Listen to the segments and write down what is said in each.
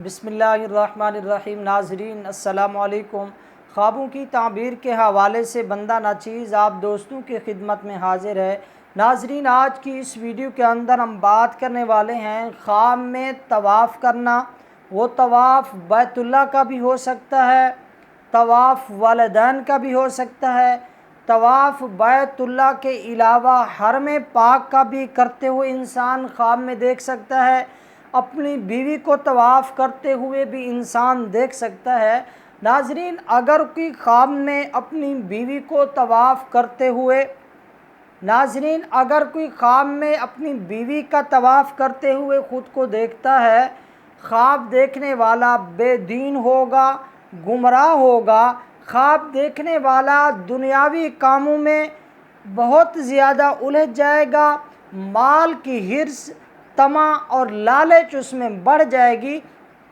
बिस्मिल्लाहिर्रहमानिर्रहीम। नाज़रीन अस्सलाम वालेकुम। ख्वाबों की ताबीर के हवाले से बंदा नाचीज़ आप दोस्तों की खिदमत में हाजिर है। नाज़रीन, आज की इस वीडियो के अंदर हम बात करने वाले हैं ख्वाब में तवाफ़ करना। वो तवाफ़ बैतुल्लाह का भी हो सकता है, तवाफ़ वालिदैन का भी हो सकता है, तवाफ़ बैतुल्लाह के अलावा हरम पाक का भी करते हुए इंसान ख्वाब में देख सकता है। अपनी बीवी को तवाफ़ करते हुए भी इंसान देख सकता है। नाज़रीन, अगर कोई ख्वाब में अपनी बीवी को तवाफ़ करते हुए अपनी बीवी का तवाफ़ करते हुए ख़ुद को देखता है, ख्वाब देखने वाला बेदीन होगा, गुमराह होगा। ख्वाब देखने वाला दुनियावी कामों में बहुत ज़्यादा उलझ जाएगा। माल की हिर्स, तमा और लालच उसमें बढ़ जाएगी,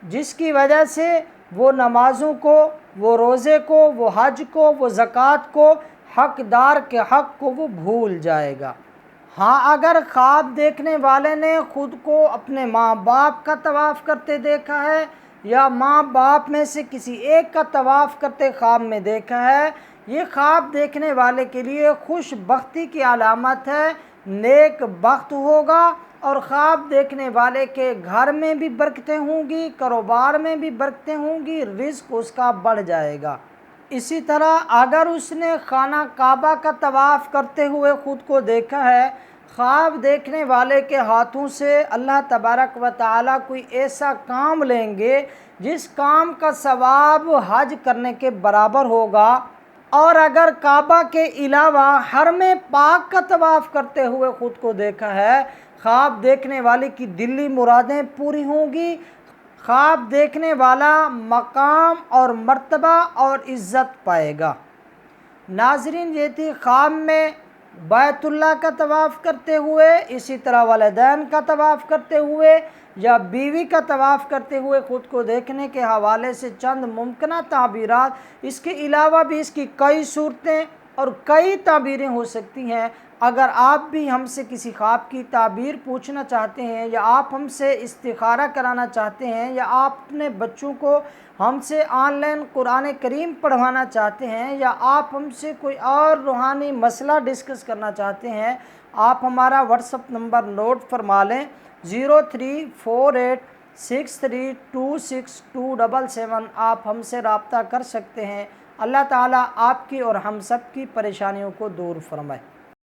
जिसकी वजह से वो नमाज़ों को, वो रोज़े को, वो हज को, वो ज़कात को, हक़दार के हक़ को वो भूल जाएगा। हाँ, अगर ख्वाब देखने वाले ने ख़ुद को अपने माँ बाप का तवाफ़ करते देखा है या माँ बाप में से किसी एक का तवाफ़ करते ख्वाब में देखा है, ये ख्वाब देखने वाले के लिए खुशबख्ती की अलामत है, नेक बख्त होगा और ख्वाब देखने वाले के घर में भी बरकतें होंगी, कारोबार में भी बरकतें होंगी, रिज़्क़ उसका बढ़ जाएगा। इसी तरह अगर उसने खाना काबा का तवाफ़ करते हुए ख़ुद को देखा है, ख्वाब देखने वाले के हाथों से अल्लाह तबारक व तआला कोई ऐसा काम लेंगे जिस काम का सवाब हज करने के बराबर होगा। और अगर काबा के अलावा हरम पाक का तवाफ़ करते हुए ख़ुद को देखा है, ख्वाब देखने वाले की दिली मुरादें पूरी होंगी। ख्वाब देखने वाला मकाम और मर्तबा और इज़्ज़त पाएगा। नाज़रीन, ये थी ख्वाब में बैतुल्लाह का तवाफ़ करते हुए, इसी तरह वालिदैन का तवाफ़ करते हुए या बीवी का तवाफ़ करते हुए ख़ुद को देखने के हवाले से चंद मुमकिन ताबीरात। इसके अलावा भी इसकी कई सूरतें और कई ताबीरें हो सकती हैं। अगर आप भी हमसे किसी ख्वाब की ताबीर पूछना चाहते हैं या आप हमसे इस्तिखारा कराना चाहते हैं या आप अपने बच्चों को हमसे ऑनलाइन कुरान करीम पढ़वाना चाहते हैं या आप हमसे कोई और रूहानी मसला डिस्कस करना चाहते हैं, आप हमारा व्हाट्सअप नंबर नोट फरमा लें 034863262777। आप हमसे रब्ता कर सकते हैं। अल्लाह ताला आपकी और हम सब की परेशानियों को दूर फरमाए।